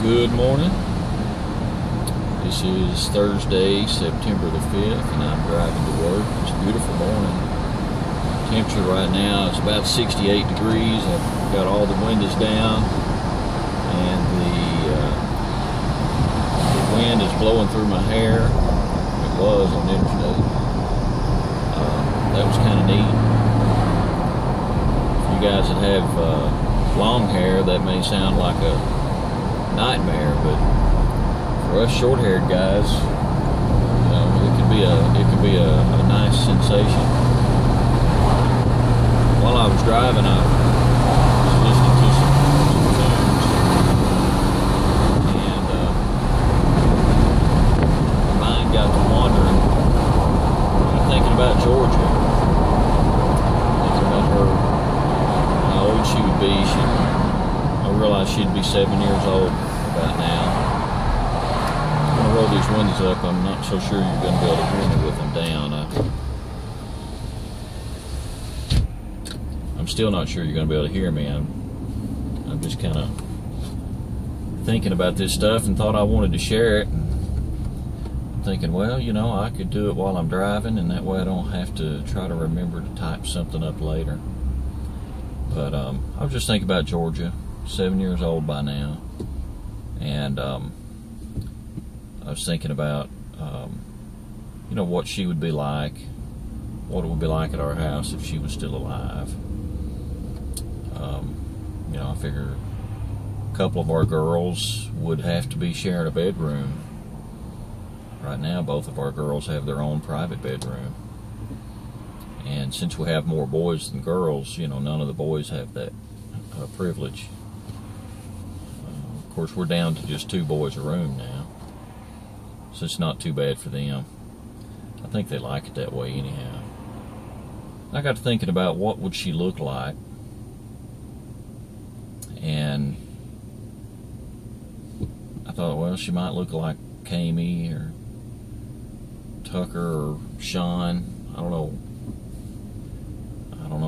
Good morning. This is Thursday, September the 5th, and I'm driving to work. It's a beautiful morning. Temperature right now is about 68 degrees. I've got all the windows down, and the wind is blowing through my hair. It was on Interstate. That was kind of neat. For you guys that have long hair, that may sound like a nightmare, but for us short-haired guys, you know, it could be a nice sensation. While I was driving, I was listening to some tunes, and my mind got to wandering. I'm thinking about Georgia, thinking about her, how old she would be. I realized she'd be 7 years old about now. I'm going to roll these windows up. I'm not so sure you're going to be able to hear me with them down. I'm still not sure you're going to be able to hear me. I'm just kind of thinking about this stuff and thought I wanted to share it. I'm thinking, well, you know, I could do it while I'm driving, and that way I don't have to try to remember to type something up later. But I was just thinking about Georgia. 7 years old by now, and I was thinking about you know, what she would be like, what it would be like at our house if she was still alive. You know, I figure a couple of our girls would have to be sharing a bedroom. Right now, both of our girls have their own private bedroom, and since we have more boys than girls, you know, none of the boys have that privilege. Of course, we're down to just 2 boys a room now, so it's not too bad for them. I think they like it that way anyhow. I got to thinking about what would she look like, and I thought, well, she might look like Kami or Tucker or Sean. I don't know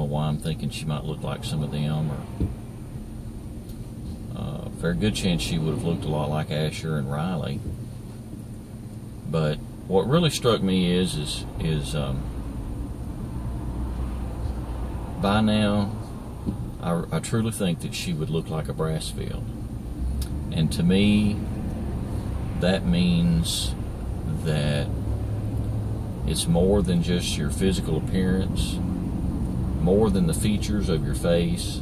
why I'm thinking she might look like some of them, or very good chance she would have looked a lot like Asher and Riley. But what really struck me is by now I truly think that she would look like a Brasfield, and to me that means that it's more than just your physical appearance, more than the features of your face,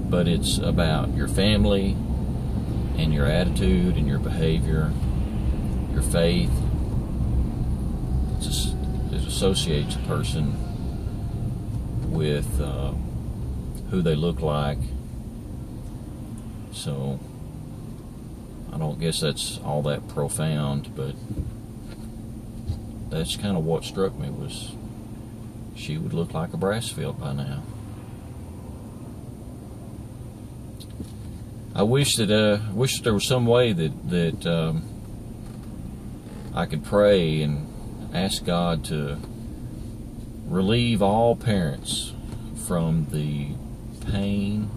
but it's about your family and your attitude and your behavior, your faith. It associates a person with who they look like. So I don't guess that's all that profound, but that's kind of what struck me, was she would look like a Brasfield by now. I wish that there was some way that I could pray and ask God to relieve all parents from the pain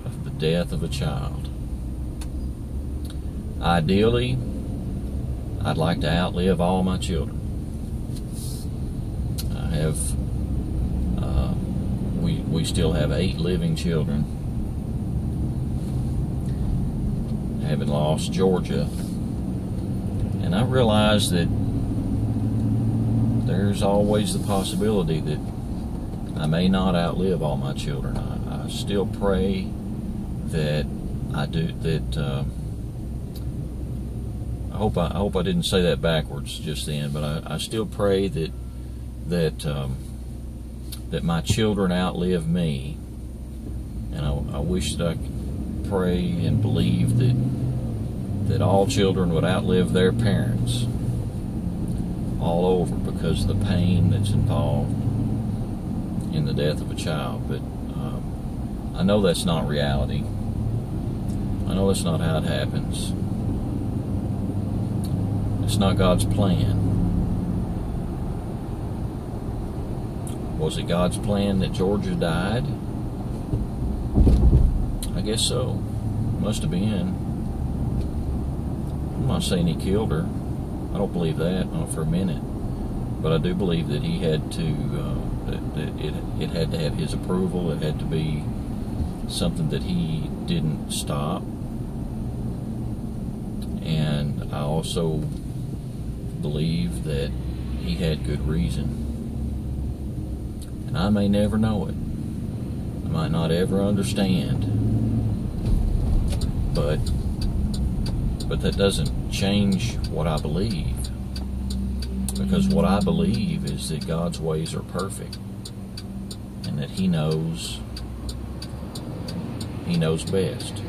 of the death of a child. Ideally, I'd like to outlive all my children. I have, we still have 8 living children, having lost Georgia, and I realize that there's always the possibility that I may not outlive all my children. I still pray that I do. That I hope I didn't say that backwards just then, but I still pray that my children outlive me, and I wish that I could pray and believe that all children would outlive their parents all over, because of the pain that's involved in the death of a child. But I know that's not reality. I know that's not how it happens. It's not God's plan. Was it God's plan that Georgia died? I guess so. must have been. I'm not saying he killed her. I don't believe that, not for a minute. But I do believe that he had to, that it had to have his approval. It had to be something that he didn't stop. And I also believe that he had good reason. And I may never know it. I might not ever understand. But that doesn't change what I believe. Because what I believe is that God's ways are perfect. And that He knows best.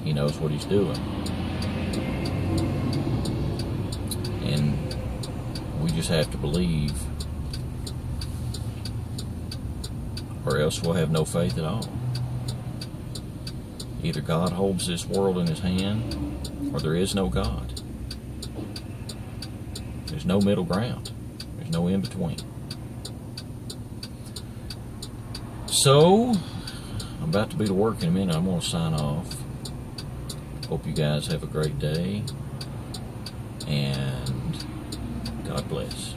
He knows what He's doing. And we just have to believe, or else we'll have no faith at all. Either God holds this world in His hand, or there is no God. There's no middle ground. There's no in between. So, I'm about to be to work in a minute. I'm going to sign off. Hope you guys have a great day. And God bless.